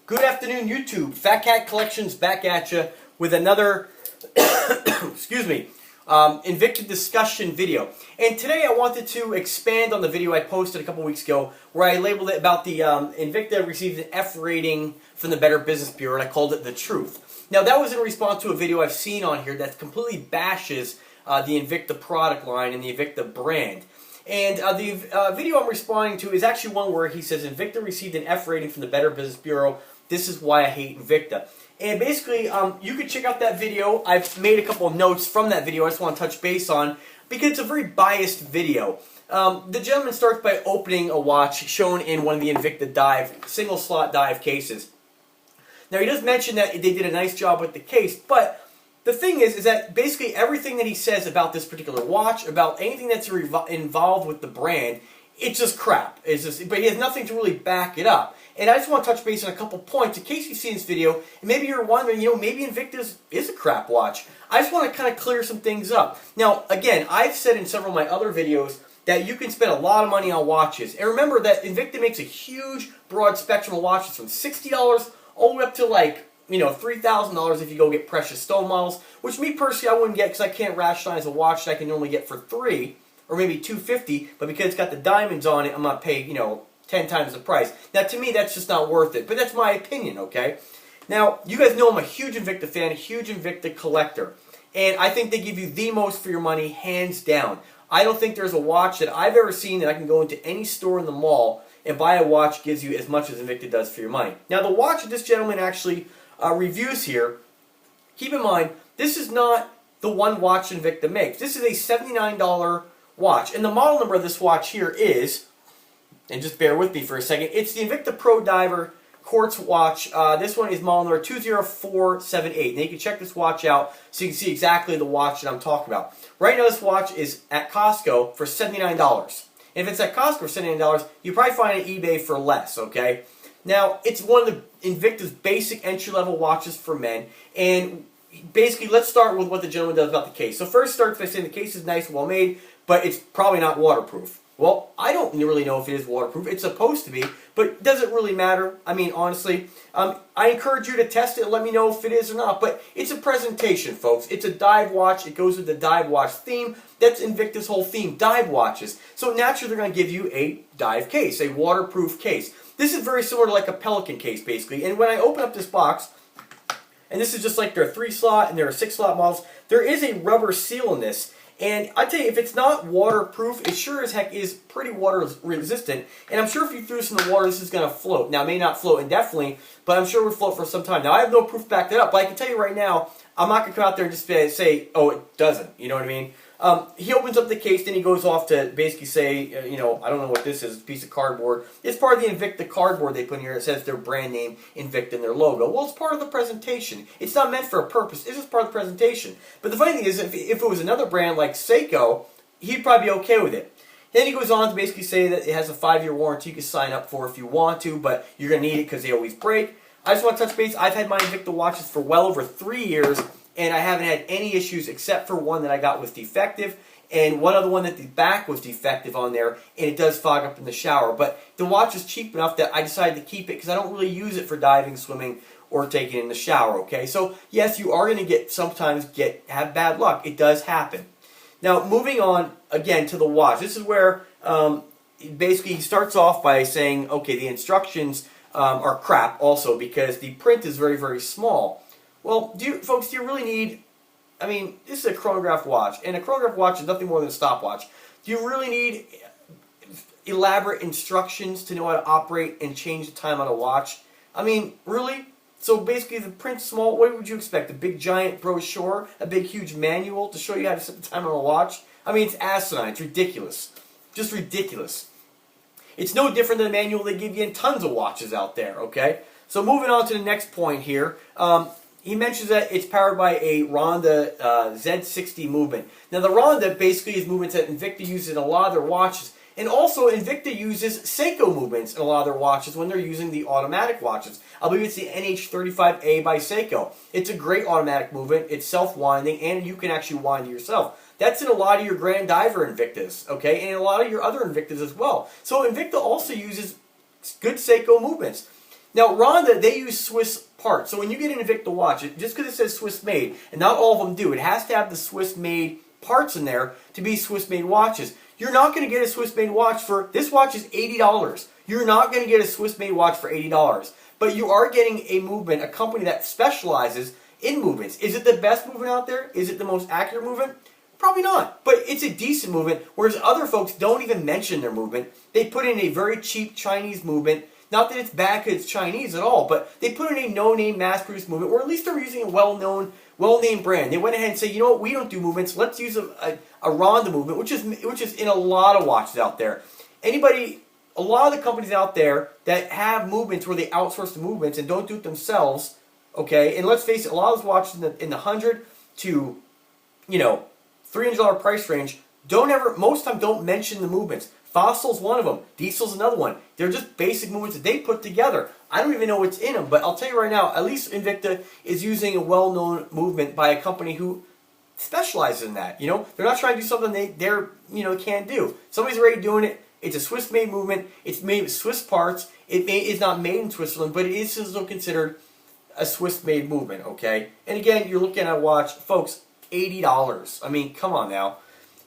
Good afternoon, YouTube. Fat Cat Collections back at you with another, excuse me, Invicta discussion video. And today I wanted to expand on the video I posted a couple weeks ago where I labeled it about the Invicta received an F rating from the Better Business Bureau, and I called it The Truth. Now that was in response to a video I've seen on here that completely bashes the Invicta product line and the Invicta brand. And the video I'm responding to is actually one where he says Invicta received an F rating from the Better Business Bureau. This is why I hate Invicta. And basically, you can check out that video. I've made a couple of notes from that video I just want to touch base on because it's a very biased video. The gentleman starts by opening a watch shown in one of the Invicta dive, single slot dive cases. Now he does mention that they did a nice job with the case, but the thing is that basically everything that he says about this particular watch, about anything that's involved with the brand, it's just crap. But he has nothing to really back it up. And I just want to touch base on a couple points in case you've seen this video, and maybe you're wondering, maybe Invicta is a crap watch. I just want to kind of clear some things up. Now, again, I've said in several of my other videos that you can spend a lot of money on watches. And remember that Invicta makes a huge, broad spectrum of watches from $60 all the way up to $3,000 if you go get precious stone models, which me personally I wouldn't get because I can't rationalize a watch that I can normally get for $3 or maybe $250, but because it's got the diamonds on it, I'm going to pay, 10 times the price. Now, to me, that's just not worth it, but that's my opinion, okay? Now, you guys know I'm a huge Invicta fan, a huge Invicta collector, and I think they give you the most for your money, hands down. I don't think there's a watch that I've ever seen that I can go into any store in the mall and buy a watch gives you as much as Invicta does for your money. Now, the watch that this gentleman actually reviews here, keep in mind, this is not the one watch Invicta makes. This is a $79 watch, and the model number of this watch here is, and just bear with me for a second, it's the Invicta Pro Diver Quartz watch. This one is model number 20478. Now you can check this watch out so you can see exactly the watch that I'm talking about. Right now this watch is at Costco for $79. And if it's at Costco for $79, you probably find it on eBay for less, okay? Now, it's one of the Invicta's basic entry-level watches for men, and basically, let's start with what the gentleman does about the case. So first starts by saying the case is nice and well made, but it's probably not waterproof. Well, I don't really know if it is waterproof. It's supposed to be, but does it really matter? I mean, honestly, I encourage you to test it and let me know if it is or not, but it's a presentation, folks. It's a dive watch. It goes with the dive watch theme. That's Invicta's whole theme, dive watches. So naturally, they're going to give you a dive case, a waterproof case. This is very similar to like a Pelican case, basically. And when I open up this box, and this is just like their 3-slot and their 6-slot models, there is a rubber seal in this. And I tell you, if it's not waterproof, it sure as heck is pretty water resistant. And I'm sure if you threw this in the water, this is going to float. Now, it may not float indefinitely, but I'm sure it would float for some time. Now, I have no proof to back that up, but I can tell you right now, I'm not going to come out there and just say, oh, it doesn't. You know what I mean? He opens up the case, then he goes off to basically say, I don't know what this is, a piece of cardboard. It's part of the Invicta cardboard they put in here. It says their brand name, Invicta, and their logo. Well, it's part of the presentation. It's not meant for a purpose. It's just part of the presentation. But the funny thing is, if it was another brand like Seiko, he'd probably be okay with it. Then he goes on to basically say that it has a 5-year warranty you can sign up for if you want to, but you're going to need it because they always break. I just want to touch base. I've had my Invicta watches for well over 3 years, and I haven't had any issues except for one that I got was defective, and one other one that the back was defective on there, and it does fog up in the shower. But the watch is cheap enough that I decided to keep it because I don't really use it for diving, swimming, or taking it in the shower, okay? So, yes, you are going to sometimes have bad luck. It does happen. Now, moving on, again, to the watch. This is where, basically, he starts off by saying, okay, the instructions are crap also because the print is very, very small. Well, folks, do you really need, this is a chronograph watch, and a chronograph watch is nothing more than a stopwatch. Do you really need elaborate instructions to know how to operate and change the time on a watch? Really? So basically the print's small, what would you expect? A big giant brochure? A big huge manual to show you how to set the time on a watch? It's asinine, it's ridiculous. Just ridiculous. It's no different than the manual they give you in tons of watches out there, okay? So moving on to the next point here. He mentions that it's powered by a Ronda Z60 movement. Now the Ronda basically is movements that Invicta uses in a lot of their watches. And also Invicta uses Seiko movements in a lot of their watches when they're using the automatic watches. I believe it's the NH35A by Seiko. It's a great automatic movement. It's self-winding and you can actually wind it yourself. That's in a lot of your Grand Diver Invictas, okay? And a lot of your other Invictas as well. So Invicta also uses good Seiko movements. Now, Ronda, they use Swiss parts. So when you get an Invicta watch, just because it says Swiss made, and not all of them do, it has to have the Swiss made parts in there to be Swiss made watches. You're not going to get a Swiss made watch for, this watch is $80. You're not going to get a Swiss made watch for $80. But you are getting a movement, a company that specializes in movements. Is it the best movement out there? Is it the most accurate movement? Probably not. But it's a decent movement, whereas other folks don't even mention their movement. They put in a very cheap Chinese movement. Not that it's bad because it's Chinese at all, but they put in a no-name mass-produced movement, or at least they're using a well-known, well-named brand. They went ahead and said, you know what, we don't do movements. Let's use a Ronda movement, which is in a lot of watches out there. A lot of the companies out there that have movements where they outsource the movements and don't do it themselves, okay, and let's face it, a lot of those watches in the $100 to, $300 price range most of the time don't mention the movements. Fossil's one of them. Diesel's another one. They're just basic movements that they put together. I don't even know what's in them, but I'll tell you right now, at least Invicta is using a well-known movement by a company who specializes in that. They're not trying to do something they can't do. Somebody's already doing it. It's a Swiss-made movement. It's made with Swiss parts. It is not made in Switzerland, but it is still considered a Swiss-made movement, okay? And again, you're looking at a watch, folks, $80. I mean, come on now.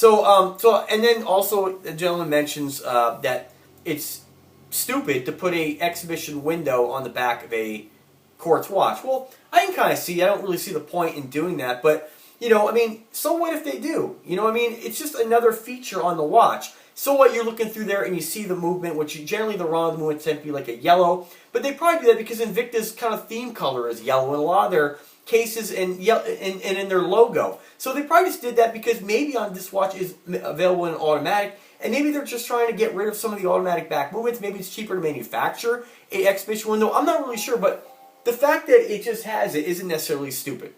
And then also the gentleman mentions that it's stupid to put a exhibition window on the back of a quartz watch. Well, I can kind of see. I don't really see the point in doing that, but so what if they do? It's just another feature on the watch. So what, you're looking through there and you see the movement, which generally the Ronda movement tend to be like a yellow, but they probably do that because Invicta's kind of theme color is yellow in a lot of their cases and in their logo. So they probably just did that because maybe on this watch is available in automatic, and maybe they're just trying to get rid of some of the automatic back movements. Maybe it's cheaper to manufacture an exhibition window. I'm not really sure, but the fact that it just has it isn't necessarily stupid.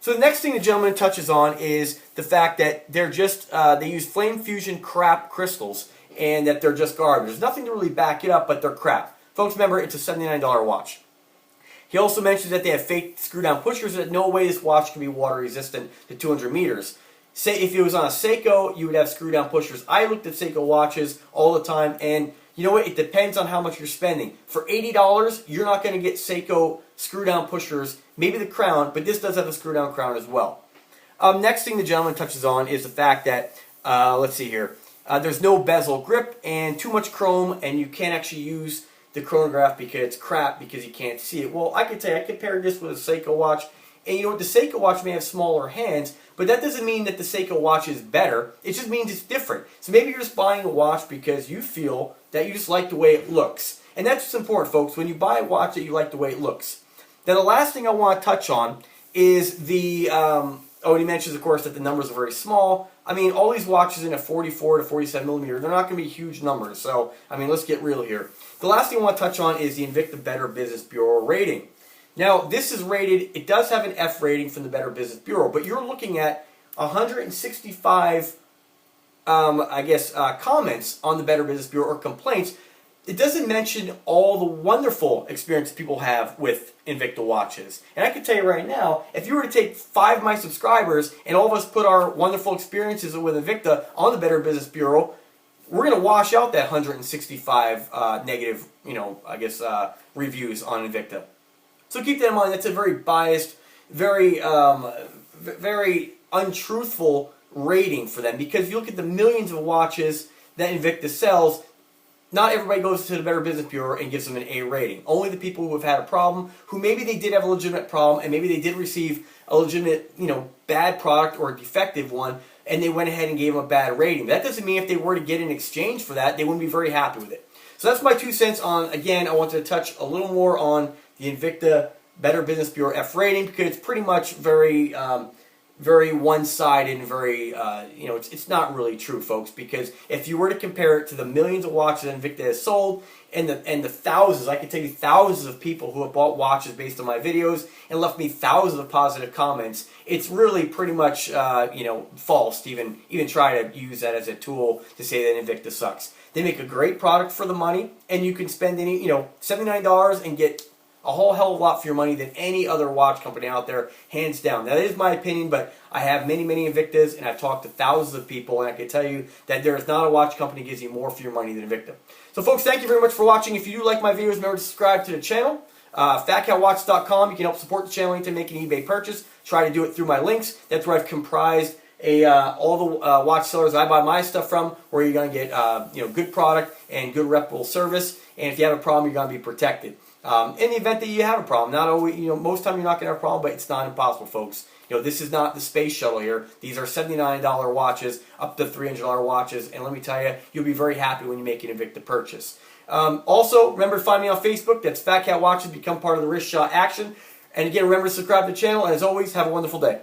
So the next thing the gentleman touches on is the fact that they're just they use flame fusion crap crystals and that they're just garbage. There's nothing to really back it up, but they're crap. Folks, remember, it's a $79 watch. He also mentions that they have fake screw-down pushers, that no way this watch can be water resistant to 200 meters. Say if it was on a Seiko, you would have screw-down pushers. I looked at Seiko watches all the time, and you know what? It depends on how much you're spending. For $80, you're not going to get Seiko screw-down pushers, maybe the crown, but this does have a screw-down crown as well. Next thing the gentleman touches on is the fact that, let's see here, there's no bezel grip and too much chrome, and you can't actually use the chronograph because it's crap because you can't see it. Well, I can tell you, I compared this with a Seiko watch, and you know what, the Seiko watch may have smaller hands, but that doesn't mean that the Seiko watch is better. It just means it's different. So maybe you're just buying a watch because you feel that you just like the way it looks. And that's what's important, folks, when you buy a watch that you like the way it looks. Now, the last thing I want to touch on is the, he mentions, of course, that the numbers are very small. I mean, all these watches in a 44 to 47 millimeter, they're not going to be huge numbers. So, I mean, let's get real here. The last thing I want to touch on is the Invicta Better Business Bureau rating. Now, this is rated, it does have an F rating from the Better Business Bureau, but you're looking at 165, comments on the Better Business Bureau, or complaints. It doesn't mention all the wonderful experience people have with Invicta watches. And I can tell you right now, if you were to take 5 of my subscribers and all of us put our wonderful experiences with Invicta on the Better Business Bureau, we're going to wash out that 165 negative, reviews on Invicta. So keep that in mind. That's a very biased, very untruthful rating for them. Because if you look at the millions of watches that Invicta sells, not everybody goes to the Better Business Bureau and gives them an A rating. Only the people who have had a problem, who maybe they did have a legitimate problem, and maybe they did receive a legitimate, bad product or a defective one, and they went ahead and gave them a bad rating. That doesn't mean if they were to get an exchange for that, they wouldn't be very happy with it. So that's my 2 cents on, again, I wanted to touch a little more on the Invicta Better Business Bureau F rating, because it's pretty much very one-sided and very, it's not really true, folks, because if you were to compare it to the millions of watches that Invicta has sold and the thousands, I can tell you thousands of people who have bought watches based on my videos and left me thousands of positive comments, it's really pretty much, false to even try to use that as a tool to say that Invicta sucks. They make a great product for the money, and you can spend $79 and get a whole hell of a lot for your money than any other watch company out there, hands down. That is my opinion, but I have many Invictas, and I've talked to thousands of people, and I can tell you that there is not a watch company that gives you more for your money than Invicta. So folks, thank you very much for watching. If you do like my videos, remember to subscribe to the channel. PHATKATWatch.com. You can help support the channel anytime you make an eBay purchase. Try to do it through my links. That's where I've comprised all the watch sellers I buy my stuff from, where you're going to get good product and good reputable service. And if you have a problem, you're going to be protected. In the event that you have a problem, not always, most time you're not going to have a problem, but it's not impossible, folks. This is not the space shuttle here. These are $79 watches, up to $300 watches, and let me tell you, you'll be very happy when you make an Invicta purchase. Also, remember to find me on Facebook. That's Fat Cat Watches. Become part of the wrist shot action. And again, remember to subscribe to the channel. And as always, have a wonderful day.